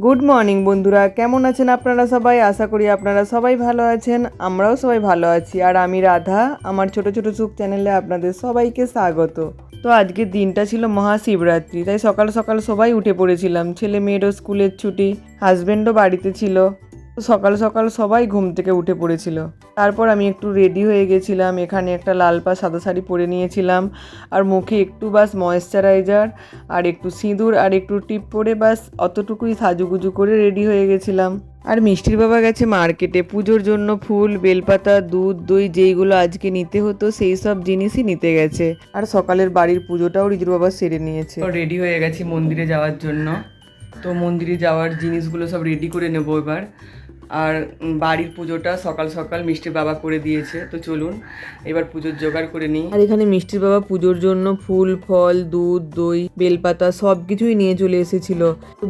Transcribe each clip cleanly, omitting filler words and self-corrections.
Good morning বন্ধুরা, কেমন আছেন আপনারা সবাই? আশা করি আপনারা সবাই ভালো আছেন। আমরাও সবাই ভালো আছি। আর আমি রাধা, আমার ছোট ছোট সুখ চ্যানেলে আপনাদের সবাইকে স্বাগত। তো আজকের দিনটা ছিল মহাশিবরাত্রি, তাই সকাল সকাল সবাই উঠে পড়েছিলাম। ছেলে মেয়েরও স্কুলের ছুটি, হাজব্যান্ডও বাড়িতে ছিল। তো সকাল সকাল সবাই ঘুম থেকে উঠে পড়েছিল। তারপর আমি একটু রেডি হয়ে গেছিলাম। এখানে একটা লাল পা সাদা শাড়ি পরে নিয়েছিলাম, আর মুখে একটু বাস ময়েশ্চারাইজার আর একটু সিঁদুর আর একটু টিপ পরে বাস অতটুকুই সাজুগুজু করে রেডি হয়ে গেছিলাম। আর মিষ্টির বাবা গেছে মার্কেটে পুজোর জন্য ফুল, বেলপাতা, দুধ, দই যেইগুলো আজকে নিতে হতো সেই সব জিনিসই নিতে গেছে। আর সকালের বাড়ির পুজোটাও রিজুর বাবা সেরে নিয়েছে। রেডি হয়ে গেছি মন্দিরে যাওয়ার জন্য। তো মন্দিরে যাওয়ার জিনিসগুলো সব রেডি করে নেবো এবার। আর বাড়ির পুজোটা সকাল সকাল মিষ্টির বাবা করে দিয়েছে। তো চলুন এবার পুজোর জোগাড় করে নিই। আর এখানে মিষ্টির বাবা পুজোর জন্য ফুল, ফল, দুধ, দই, বেলপাতা সব কিছুই নিয়ে চলে এসেছিল।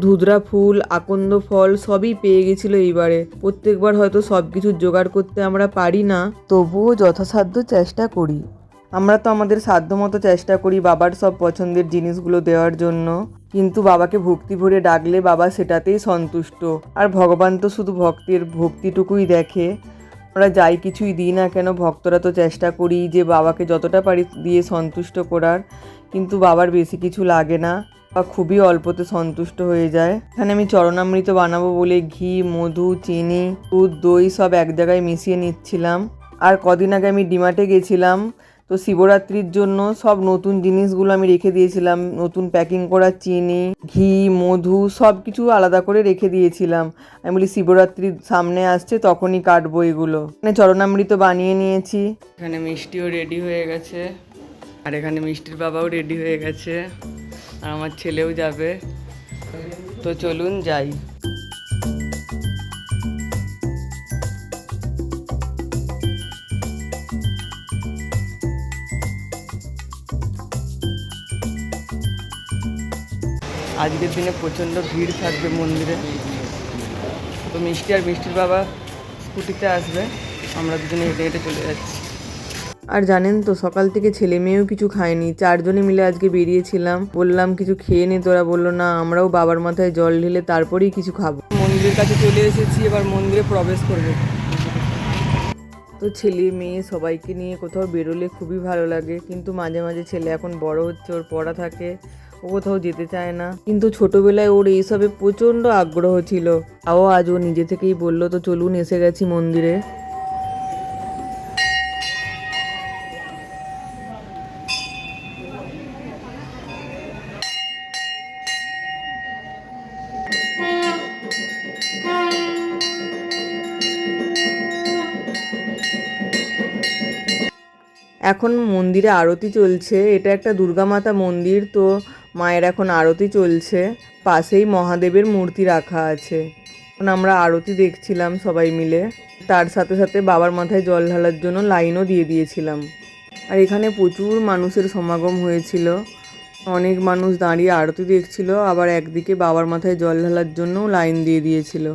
ধুতরা ফুল, আকন্দ ফল সবই পেয়ে গেছিল এইবারে। প্রত্যেকবার হয়তো সব কিছু জোগাড় করতে আমরা পারি না, তবুও যথাসাধ্য চেষ্টা করি। আমরা তো আমাদের সাধ্যমতো চেষ্টা করি বাবার সব পছন্দের জিনিসগুলো দেওয়ার জন্য, কিন্তু বাবাকে ভক্তি ভরে ডাকলে বাবা সেটাতেই সন্তুষ্ট। আর ভগবান তো শুধু ভক্তের ভক্তিটুকুই দেখে। আমরা যাই কিছুই দিই না কেন, ভক্তরা তো চেষ্টা করি যে বাবাকে যতটা পারি দিয়ে সন্তুষ্ট করার, কিন্তু বাবার বেশি কিছু লাগে না বা খুবই অল্পতে সন্তুষ্ট হয়ে যায়। এখানে আমি চরণামৃত বানাবো বলে ঘি, মধু, চিনি, দুধ, দই সব এক জায়গায় মিশিয়ে নিচ্ছিলাম। আর কদিন আগে আমি ডিমার্টে গেছিলাম, তো শিবরাত্রির জন্য সব নতুন জিনিসগুলো আমি রেখে দিয়েছিলাম। নতুন প্যাকিং করা চিনি, ঘি, মধু সব কিছু আলাদা করে রেখে দিয়েছিলাম। আমি বলি শিবরাত্রির সামনে আসছে, তখনই কাটবো এগুলো। এখানে চরণামৃত বানিয়ে নিয়েছি। এখানে মিষ্টিও রেডি হয়ে গেছে, আর এখানে মিষ্টির বাবাও রেডি হয়ে গেছে, আর আমার ছেলেও যাবে। তো চলুন যাই। আজকের দিনে প্রচণ্ড ভিড় থাকবে মন্দিরে। তো মিষ্টি আর মিষ্টির বাবা স্কুটিতে আসবে, আমরা দুজনে হেঁটে হেঁটে চলে যাচ্ছি। আর জানেন তো, সকাল থেকে ছেলে মেয়েও কিছু খায়নি। চারজনে মিলে আজকে বেরিয়েছিলাম। বললাম কিছু খেয়ে নে তোরা, বললো না আমরাও বাবার মাথায় জল ঢেলে তারপরেই কিছু খাবো। মন্দিরের কাছে চলে এসেছি, এবার মন্দিরে প্রবেশ করবো। তো ছেলে মেয়ে সবাইকে নিয়ে কোথাও বেরোলে খুবই ভালো লাগে, কিন্তু মাঝে মাঝে ছেলে এখন বড় হচ্ছে, ওর পড়া থাকে, ও কোথাও যেতে চায় না। কিন্তু ছোটবেলায় ওর এইসবে প্রচণ্ড আগ্রহ ছিল। তাও আজ ও নিজে থেকেই বললো তো চলুন এসে গেছি মন্দিরে। এখন মন্দিরে আরতি চলছে। এটা একটা দুর্গা মাতা মন্দির, তো মায়ের এখন আরতি চলছে। পাশেই মহাদেবের মূর্তি রাখা আছে। এখন আমরা আরতি দেখছিলাম সবাই মিলে, তার সাথে সাথে বাবার মাথায় জল ঢালার জন্য লাইনও দিয়ে দিয়েছিলাম। আর এখানে প্রচুর মানুষের সমাগম হয়েছিল। অনেক মানুষ দাঁড়িয়ে আরতি দেখছিল, আবার একদিকে বাবার মাথায় জল ঢালার জন্যও লাইন দিয়ে দিয়েছিল।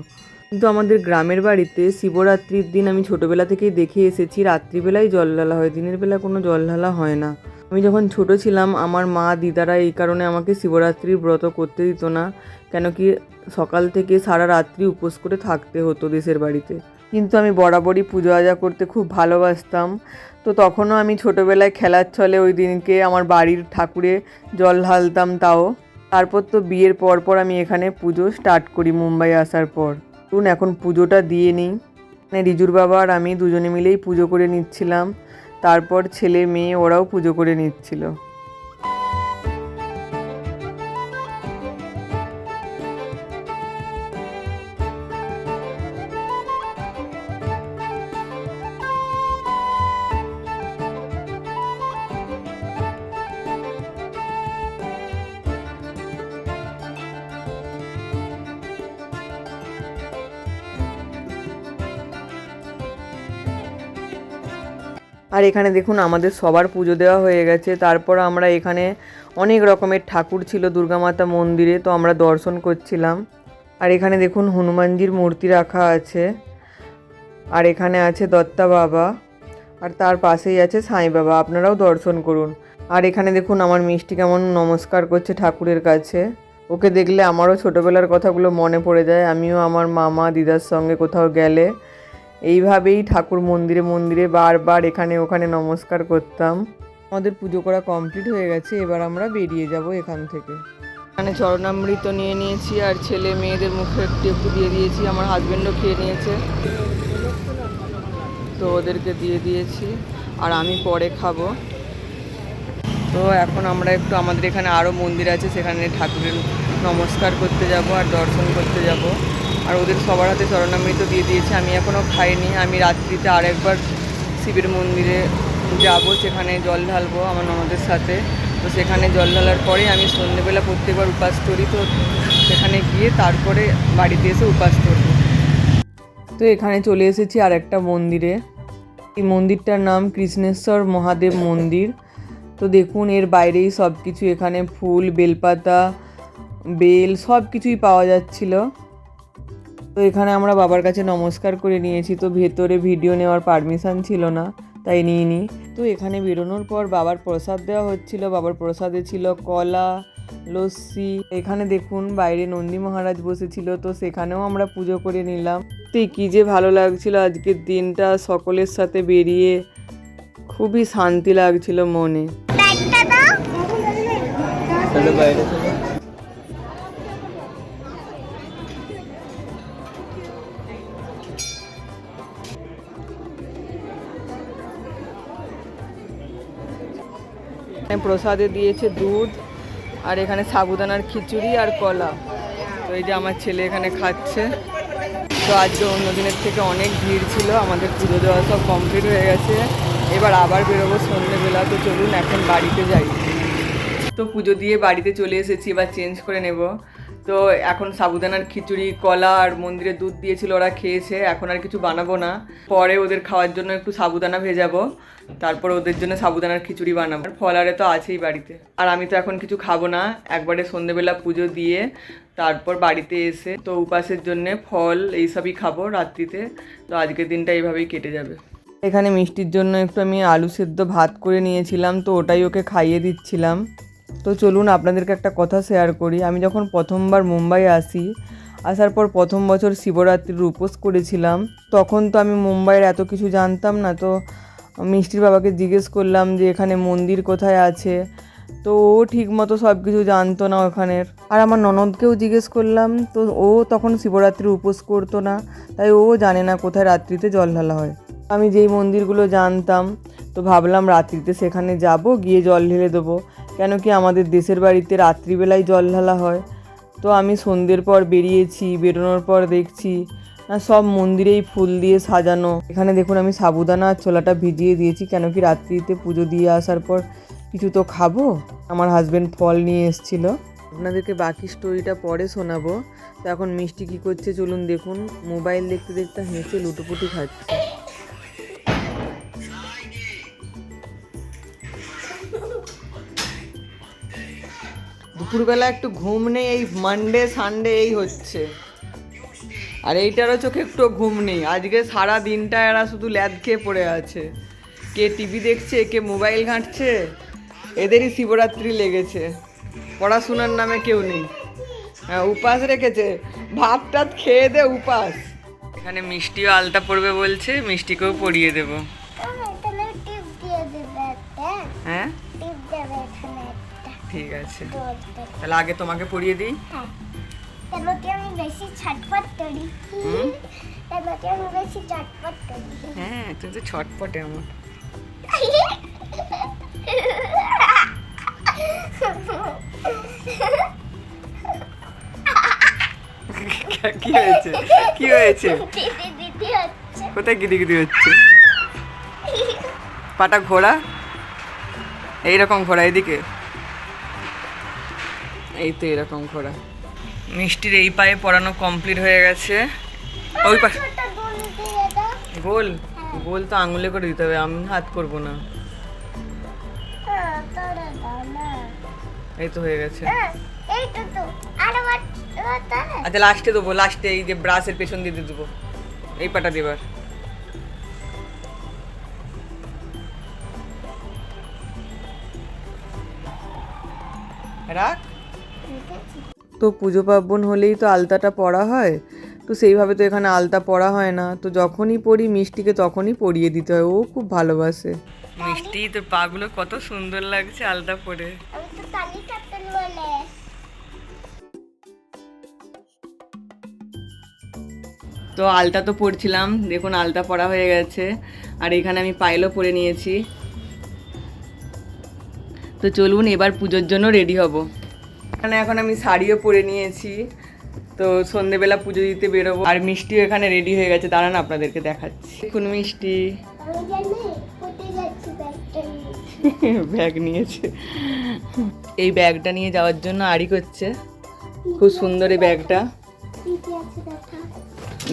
কিন্তু আমাদের গ্রামের বাড়িতে শিবরাত্রির দিন আমি ছোটোবেলা থেকেই দেখে এসেছি রাত্রিবেলায় জল ঢালা হয়, দিনের বেলা কোনো জল ঢালা হয় না। আমি যখন ছোট ছিলাম আমার মা দিদারা এই কারণে আমাকে শিবরাত্রির ব্রত করতে দিত না, কেন কি সকাল থেকে সারা রাত্রি উপোস করে থাকতে হতো দেশের বাড়িতে। কিন্তু আমি বরাবরই পুজো আজা করতে খুব ভালোবাসতাম। তো তখনও আমি ছোটোবেলায় খেলার ছলে ওই দিনকে আমার বাড়ির ঠাকুরে জল ঢালতাম। তাও তারপর তো বিয়ের পর আমি এখানে পুজো স্টার্ট করি মুম্বাই আসার পর। এখন পুজোটা দিয়ে নিই। মানে রিজুর বাবা আর আমি দুজনে মিলেই পুজো করে নিচ্ছিলাম। তারপর ছেলে মেয়ে ওরাও পুজো করে নিচ্ছিল। আর এখানে দেখুন আমাদের সবার পুজো দেওয়া হয়ে গেছে। তারপর আমরা এখানে অনেক রকমের ঠাকুর ছিল দুর্গা মাতা মন্দিরে, তো আমরা দর্শন করছিলাম। আর এখানে দেখুন হনুমানজির মূর্তি রাখা আছে, আর এখানে আছে দত্তা বাবা, আর তার পাশেই আছে সাই বাবা, আপনারাও দর্শন করুন। আর এখানে দেখুন আমার মিষ্টি কেমন নমস্কার করছে ঠাকুরের কাছে। ওকে দেখলে আমারও ছোটোবেলার কথাগুলো মনে পড়ে যায়। আমিও আমার মামা দিদার সঙ্গে কোথাও গেলে এইভাবেই ঠাকুর মন্দিরে মন্দিরে বারবার এখানে ওখানে নমস্কার করতাম। আমাদের পুজো করা কমপ্লিট হয়ে গেছে, এবার আমরা বেরিয়ে যাব এখান থেকে। এখানে চরণামৃত নিয়ে নিয়েছি আর ছেলে মেয়েদের মুখে একটু একটু দিয়ে দিয়েছি। আমার হাজব্যান্ডও খেয়ে নিয়েছে, তো ওদেরকে দিয়ে দিয়েছি আর আমি পরে খাবো। তো এখন আমরা একটু আমাদের এখানে আরও মন্দির আছে, সেখানে ঠাকুরের নমস্কার করতে যাব আর দর্শন করতে যাব। আর ওদের সবার হাতে চরণামৃত দিয়ে দিয়েছে, আমি এখনও খাইনি। আমি রাত্রিতে আরেকবার শিবের মন্দিরে যাব, সেখানে জল ঢালবো আমার ননদের সাথে। তো সেখানে জল ঢালার পরে আমি সন্ধ্যেবেলা প্রত্যেকবার উপাস করি, তো সেখানে গিয়ে তারপরে বাড়িতে এসে উপাস করব। তো এখানে চলে এসেছি আর একটা মন্দিরে। এই মন্দিরটার নাম কৃষ্ণেশ্বর মহাদেব মন্দির। তো দেখুন এর বাইরেই সব কিছু, এখানে ফুল, বেলপাতা, বেল সব কিছুই পাওয়া যাচ্ছিল। তো এখানে আমরা বাবার কাছে নমস্কার করে নিয়েছি। তো ভেতরে ভিডিও নেওয়ার পারমিশন ছিল না, তাই নিইনি। তো এখানে বেরোনোর পর বাবার প্রসাদ দেওয়া হচ্ছিল। বাবার প্রসাদে ছিল কলা, লস্যি। এখানে দেখুন বাইরে নন্দী মহারাজ বসেছিল, তো সেখানেও আমরা পুজো করে নিলাম। তো কী যে ভালো লাগছিল আজকের দিনটা সকলের সাথে বেরিয়ে, খুবই শান্তি লাগছিল মনে। প্রসাদে দিয়েছে দুধ আর এখানে সাবুদানার খিচুড়ি আর কলা। তো এই যে আমার ছেলে এখানে খাচ্ছে। তো আজকে অন্য দিনের থেকে অনেক ভিড় ছিল, আমাদের পুজো দেওয়া সব কমপ্লিট হয়ে গেছে। এবার আবার বেরোবো সন্ধ্যেবেলা। তো চলুন এখন বাড়িতে যাই। তো পুজো দিয়ে বাড়িতে চলে এসেছি, এবার চেঞ্জ করে নেব। তো এখন সাবুদানার খিচুড়ি, কলা আর মন্দিরে দুধ দিয়েছিল, ওরা খেয়েছে। এখন আর কিছু বানাবো না, পরে ওদের খাওয়ার জন্য একটু সাবুদানা ভেজাবো, তারপর ওদের জন্য সাবুদানার খিচুড়ি বানাবো। আর ফল আরে তো আছেই বাড়িতে। আর আমি তো এখন কিছু খাবো না, একবারে সন্ধ্যেবেলা পুজো দিয়ে তারপর বাড়িতে এসে তো উপাসের জন্যে ফল এইসবই খাবো রাত্রিতে। তো আজকের দিনটা এইভাবেই কেটে যাবে। এখানে মিষ্টির জন্য একটু আমি আলু সেদ্ধ ভাত করে নিয়েছিলাম, তো ওটাই ওকে খাইয়ে দিচ্ছিলাম। তো চলুন আপনাদেরকে একটা কথা শেয়ার করি। আমি যখন প্রথমবার মুম্বাই আসি, আসার পর প্রথম বছর শিবরাত্রির উপোস করেছিলাম। তখন তো আমি মুম্বাইয়ের এত কিছু জানতাম না। তো মিষ্টির বাবাকে জিজ্ঞেস করলাম যে এখানে মন্দির কোথায় আছে, তো ও ঠিক মতো সব কিছু জানতো না ওখানের। আর আমার ননদকেও জিজ্ঞেস করলাম, তো ও তখন শিবরাত্রির উপোস করতো না, তাই ও জানে না কোথায় রাত্রিতে জল ঢালা হয়। আমি যেই মন্দিরগুলো জানতাম, তো ভাবলাম রাত্রিতে সেখানে যাব, গিয়ে জল ঢেলে দেবো, কেন কি আমাদের দেশের বাড়িতে রাত্রিবেলায় জল ঢালা হয়। তো আমি সন্ধ্যের পর বেরিয়েছি, বেরোনোর পর দেখছি না সব মন্দিরেই ফুল দিয়ে সাজানো। এখানে দেখুন আমি সাবুদানা আর ছোলাটা ভিজিয়ে দিয়েছি, কেন কি রাত্রিতে পুজো দিয়ে আসার পর কিছু তো খাবো। আমার হাজব্যান্ড ফল নিয়ে এসেছিল। আপনাদেরকে বাকি স্টোরিটা পরে শোনাবো। তো এখন মিষ্টি কী করছে চলুন দেখুন। মোবাইল দেখতে দেখতে হেসে লুটোপুটি খাচ্ছে। দুপুরবেলা একটু ঘুম নেই, এই মানডে সানডে এই হচ্ছে। আর এইটারও চোখে একটু ঘুম নেই। আজকে সারা দিনটা এরা শুধু ল্যাদ খেয়ে পড়ে আছে, কে টিভি দেখছে, কে মোবাইল ঘাঁটছে। এদেরই শিবরাত্রি লেগেছে, পড়াশোনার নামে কেউ নেই। হ্যাঁ, উপাস রেখেছে, ভাত টাত খেয়ে দে উপাস। এখানে মিষ্টিও আলতা পড়বে বলছে, মিষ্টিকেও পরিয়ে দেবো। হ্যাঁ ঠিক আছে, তাহলে আগে তোমাকে পরিয়ে দিই। হ্যাঁ তুমি তো ছটপটে আমার। কি হয়েছে, কি হয়েছে, কোথায় গিদি গিদি হচ্ছে? পাটা ঘোরা, এইরকম ঘোরা, এদিকে এই তো এরকম ঘোরা। মিষ্টির এই পায়ে পরানো কমপ্লিট হয়ে গেছে। ওই পাশে গোল গোল তো আঙুলে করে দিতে হবে, আমি হাত করবো না। এই তো হয়ে গেছে। আচ্ছা লাস্টে দেবো, লাস্টে এই যে ব্রাশের পেছন দিয়ে দেবো, এই পাটা দেবার। রাখ। তো পুজো পার্বণ হলেই তো আলতাটা পরা হয়, তো সেইভাবে তো এখানে আলতা পরা হয় না, তো যখনই পরি মিষ্টিকে তখনই পরিয়ে দিতে হয়, ও খুব ভালোবাসে। মিষ্টি তোর পাগুলো কত সুন্দর লাগছে আলতা পরে। তো আলতা তো পরছিলাম, দেখুন আলতা পরা হয়ে গেছে, আর এখানে আমি পায়েলও পরে নিয়েছি। তো চলুন এবার পুজোর জন্য রেডি হব। এখানে এখন আমি শাড়িও পরে নিয়েছি, তো সন্ধেবেলা পুজো দিতে বেরোবো। আর মিষ্টিও এখানে রেডি হয়ে গেছে, দাঁড়ান আপনাদেরকে দেখাচ্ছি। দেখুন মিষ্টি ব্যাগ নিয়েছে, এই ব্যাগটা নিয়ে যাওয়ার জন্য আড়ি করছে। খুব সুন্দর এই ব্যাগটা,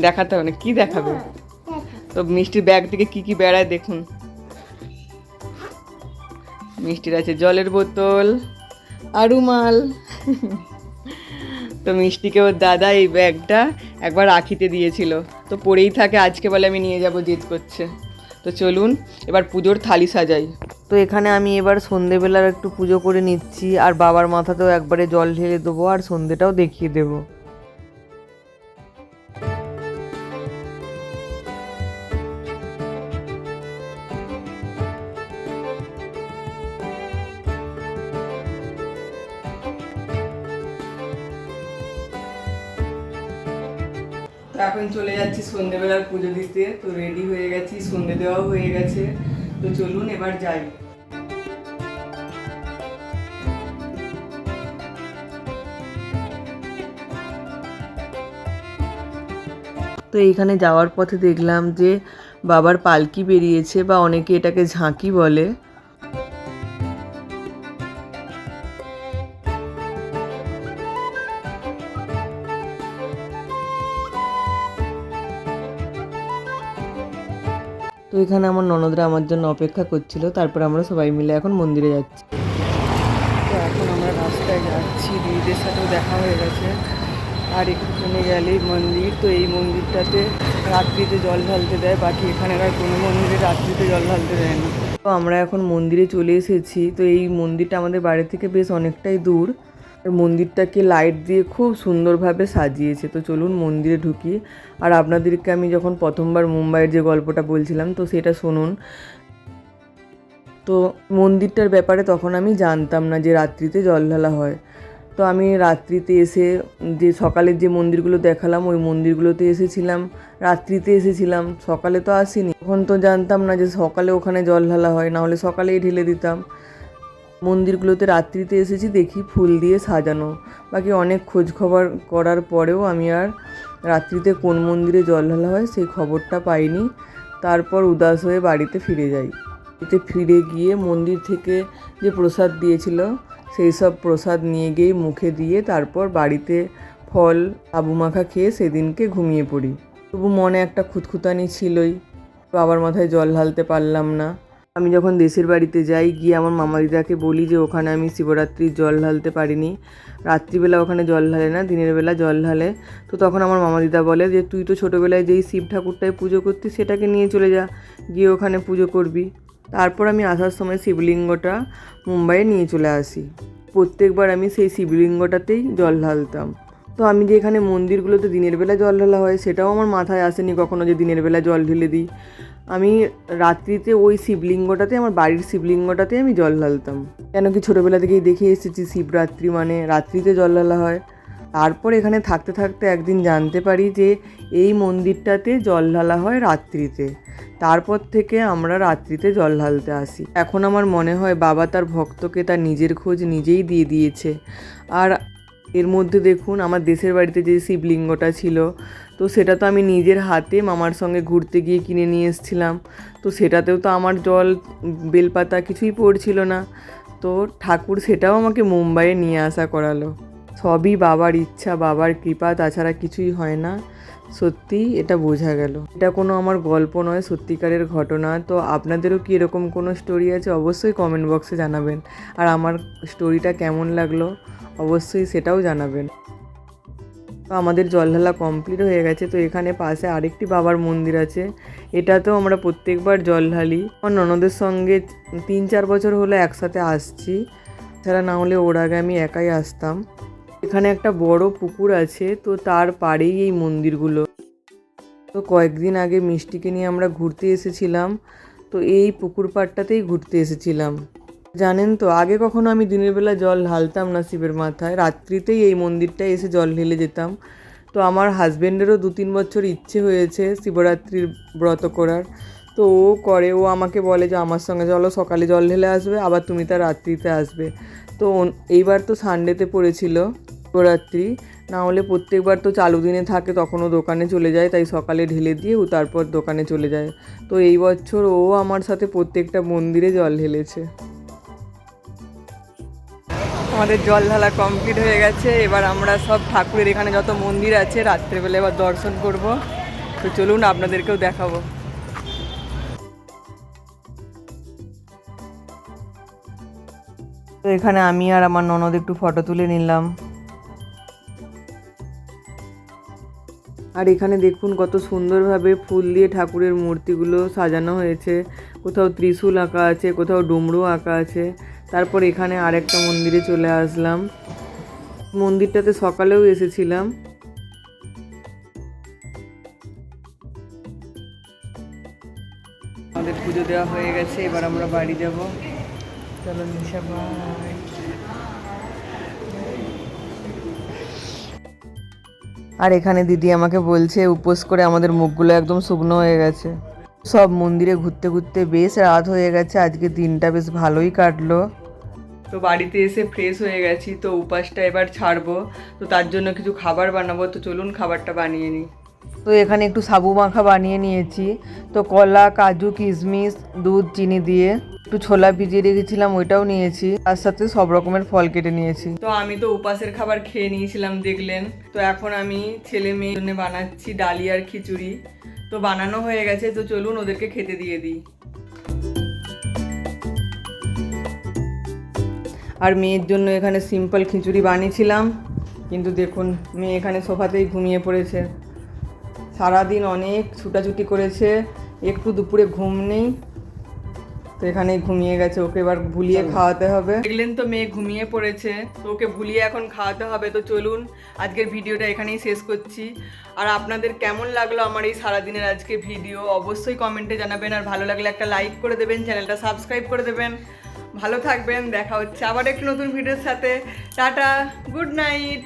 দেখাতে হবে না, কি দেখাবে? তো মিষ্টির ব্যাগ থেকে কি কি বেড়ায় দেখুন। মিষ্টির আছে জলের বোতল আর রুমাল। তো মিষ্টিকে ওর দাদা এই ব্যাগটা একবার রাখিতে দিয়েছিল, তো পরেই থাকে, আজকে বলে আমি নিয়ে যাব, জেদ করছে। তো চলুন এবার পুজোর থালি সাজাই। তো এখানে আমি এবার সন্ধেবেলার একটু পুজো করে নিচ্ছি, আর বাবার মাথাতেও একবারে জল ঢেলে দেবো, আর সন্ধেটাও দেখিয়ে দেবো। তো এখন চলে যাচ্ছি সন্ধেবেলার পুজো দিতে, তো রেডি হয়ে গেছি, সন্ধে দেওয়াও হয়ে গেছে, তো চলুন এবার যাই। তো এইখানে যাওয়ার পথে দেখলাম যে বাবার পালকি বেরিয়েছে, বা অনেকে এটাকে ঝাঁকি বলে। তো এখানে আমার ননদরা আমার জন্য অপেক্ষা করছিল, তারপর আমরা সবাই মিলে এখন মন্দিরে যাচ্ছি। তো এখন আমরা রাস্তায় যাচ্ছি, দিদিদের সাথেও দেখা হয়ে গেছে, আর একটুখানি গেলেই মন্দির। তো এই মন্দিরটাতে রাত্রিতে জল ঢালতে দেয়, বাকি এখানের আর কোনো মন্দিরে রাত্রিতে জল ঢালতে দেয় না। তো আমরা এখন মন্দিরে চলে এসেছি। তো এই মন্দিরটা আমাদের বাড়ি থেকে বেশ অনেকটাই দূর। মন্দিরটাকে লাইট দিয়ে খুব সুন্দরভাবে সাজিয়েছে। তো চলুন মন্দিরে ঢুকি, আর আপনাদেরকে আমি যখন প্রথমবার মুম্বাইয়ের যে গল্পটা বলছিলাম, তো সেটা শুনুন। তো মন্দিরটার ব্যাপারে তখন আমি জানতাম না যে রাত্রিতে জল ঢালা হয়। তো আমি রাত্রিতে এসে যে সকালের যে মন্দিরগুলো দেখালাম, ওই মন্দিরগুলোতে এসেছিলাম, রাত্রিতে এসেছিলাম, সকালে তো আসিনি। তখন তো জানতাম না যে সকালে ওখানে জল ঢালা হয়, না হলে সকালেই ঢেলে দিতাম। মন্দিরগুলোতে রাত্রিতে এসেছি, দেখি ফুল দিয়ে সাজানো। বাকি অনেক খোঁজ খবর করার পরেও আমি আর রাত্রিতে কোন মন্দিরে জল ঢালা হয় সেই খবরটা পাইনি। তারপর উদাস হয়ে বাড়িতে ফিরে যাই। বাড়িতে ফিরে গিয়ে মন্দির থেকে যে প্রসাদ দিয়েছিল, সেই সব প্রসাদ নিয়ে গিয়ে মুখে দিয়ে তারপর বাড়িতে ফল আবু মাখা খেয়ে সেদিনকে ঘুমিয়ে পড়ি। তবু মনে একটা খুঁতখুঁতানি ছিলই, বাবার মাথায় জল ঢালতে পারলাম না। আমি যখন দেশের বাড়িতে যাই, গিয়ে আমার মামা দিদাকে বলি যে ওখানে আমি শিবরাত্রির জল ঢালতে পারিনি, রাত্রিবেলা ওখানে জল ঢালে না, দিনের বেলা জল ঢালে। তো তখন আমার মামা দিদা বলে যে তুই তো ছোটোবেলায় যেই শিব ঠাকুরটায় পুজো করতিস সেটাকে নিয়ে চলে যা, গিয়ে ওখানে পুজো করবি। তারপর আমি আসার সময় শিবলিঙ্গটা মুম্বাইয়ে নিয়ে চলে আসি। প্রত্যেকবার আমি সেই শিবলিঙ্গটাতেই জল ঢালতাম। তো আমি যে এখানে মন্দিরগুলোতে দিনের বেলা জল ঢালা হয় সেটাও আমার মাথায় আসেনি কখনো যে দিনের বেলা জল ঢেলে দিই। আমি রাত্রিতে ওই শিবলিঙ্গটাতে, আমার বাড়ির শিবলিঙ্গটাতে আমি জল ঢালতাম, কেন কি ছোটোবেলা থেকেই দেখে এসেছি শিবরাত্রি মানে রাত্রিতে জল ঢালা হয়। তারপর এখানে থাকতে থাকতে একদিন জানতে পারি যে এই মন্দিরটাতে জল ঢালা হয় রাত্রিতে। তারপর থেকে আমরা রাত্রিতে জল ঢালতে আসি। এখন আমার মনে হয় বাবা তার ভক্তকে তার নিজের খোঁজ নিজেই দিয়ে দিয়েছে। আর এর মধ্যে দেখুন আমার দেশের বাড়িতে যে শিবলিঙ্গটা ছিল, তো সেটা তো আমি নিজের হাতে মামার সঙ্গে ঘুরতে গিয়ে কিনে নিয়ে এসেছিলাম। তো সেটাতেও তো আমার জল বেলপাতা কিছুই পড়ছিল না। তো ঠাকুর সেটাও আমাকে মুম্বাইয়ে নিয়ে আসা করালো। সবই বাবার ইচ্ছা, বাবার কৃপা, তাছাড়া কিছুই হয় না। সত্যিই এটা বোঝা গেল। এটা কোনো আমার গল্প নয়, সত্যিকারের ঘটনা। তো আপনাদেরও কি এরকম কোনো স্টোরি আছে অবশ্যই কমেন্ট বক্সে জানাবেন, আর আমার স্টোরিটা কেমন লাগলো অবশ্যই সেটাও জানাবেন। তো আমাদের জল ঢালা কমপ্লিট হয়ে গেছে। তো এখানে পাশে আরেকটি বাবার মন্দির আছে, এটাতেও আমরা প্রত্যেকবার জল ঢালি। আমার ননদের সঙ্গে 3-4 বছর হলো একসাথে আসছি, ছাড়া না হলে ওর আগে আমি একাই আসতাম। এখানে একটা বড় পুকুর আছে, তো তার পাড়েই এই মন্দিরগুলো। তো কয়েকদিন আগে মিষ্টিকে নিয়ে আমরা ঘুরতে এসেছিলাম, তো এই পুকুর পাড়টাতেই ঘুরতে এসেছিলাম। জানেন তো, আগে কখনো আমি দিনের বেলা জল ঢালতাম না শিবের মাথায়, রাত্রিতেই এই মন্দিরটায় এসে জল ঢেলে যেতাম। তো আমার হাজব্যান্ডেরও 2-3 বছর ইচ্ছে হয়েছে শিবরাত্রির ব্রত করার, তো ও করে, ও আমাকে বলে যে আমার সঙ্গে চলো, সকালে জল ঢেলে আসবে, আবার তুমি তার রাত্রিতে আসবে। তো এইবার তো সানডেতে পড়েছিল শিবরাত্রি, না হলে প্রত্যেকবার তো চালু দিনে থাকে, তখনও দোকানে চলে যায়, তাই সকালে ঢেলে দিয়ে ও তারপর দোকানে চলে যায়। তো এই বছর ও আমার সাথে প্রত্যেকটা মন্দিরে জল ঢেলেছে। আমাদের জল ঢালা কমপ্লিট হয়ে গেছে, এবার আমরা সব ঠাকুরের এখানে যত মন্দির আছে রাত্রেবেলা এবার দর্শন করব। তো চলুন আপনাদেরকেও দেখাবো। তো এখানে আমি আর আমার ননদ একটু ফটো তুলে নিলাম। আর এখানে দেখুন কত সুন্দরভাবে ফুল দিয়ে ঠাকুরের মূর্তিগুলো সাজানো হয়েছে। কোথাও ত্রিশূল আঁকা আছে, কোথাও ডমরু আঁকা আছে। তারপর এখানে আরেকটা মন্দিরে চলে আসলাম। মন্দিরটাতে সকালেও এসেছিলাম। আমাদের পুজো দেওয়া হয়ে গেছে, এবার আমরা বাড়ি যাব। চলো নিশা, বাই। আর এখানে দিদি আমাকে বলছে উপোস করে আমাদের মুখগুলো একদম শুকনো হয়ে গেছে। সব মন্দিরে ঘুরতে ঘুরতে বেশ রাত হয়ে গেছে, আজকে দিনটা বেশ ভালোই কাটলো। তো বাড়িতে এসে ফ্রেশ হয়ে গেছি, তো উপাসটা এবার ছাড়বো, তো তার জন্য কিছু খাবার বানাবো। তো চলুন খাবারটা বানিয়ে নিই। তো এখানে একটু সাবু মাখা বানিয়ে নিয়েছি। তো কলা, কাজু, কিশমিশ, দুধ, চিনি দিয়ে একটু ছোলা ভিজিয়ে রেখেছিলাম, ওইটাও নিয়েছি। তার সাথে সব রকমের ফল কেটে নিয়েছি। তো আমি তো উপাসের খাবার খেয়ে নিয়েছিলাম দেখলেন। তো এখন আমি ছেলে মেয়ের জন্য বানাচ্ছি ডালি আর খিচুড়ি। তো বানানো হয়ে গেছে, তো চলুন ওদেরকে খেতে দিয়ে দিই। আর মেয়ের জন্য এখানে সিম্পল খিচুড়ি বানিয়েছিলাম, কিন্তু দেখুন মেয়ে এখানে সোফাতেই ঘুমিয়ে পড়েছে। সারাদিন অনেক ছুটাছুটি করেছে, একটু দুপুরে ঘুম নেই, তো এখানেই ঘুমিয়ে গেছে। ওকে এবার ভুলিয়ে খাওয়াতে হবে। দেখলেন তো মেয়ে ঘুমিয়ে পড়েছে, তো ওকে ভুলিয়ে এখন খাওয়াতে হবে। তো চলুন আজকের ভিডিওটা এখানেই শেষ করছি। আর আপনাদের কেমন লাগলো আমার এই সারাদিনের আজকে ভিডিও অবশ্যই কমেন্টে জানাবেন। আর ভালো লাগলে একটা লাইক করে দেবেন, চ্যানেলটা সাবস্ক্রাইব করে দেবেন। ভালো থাকবেন, দেখা হচ্ছে আবার একটু নতুন ভিডিওর সাথে। Tata, good night.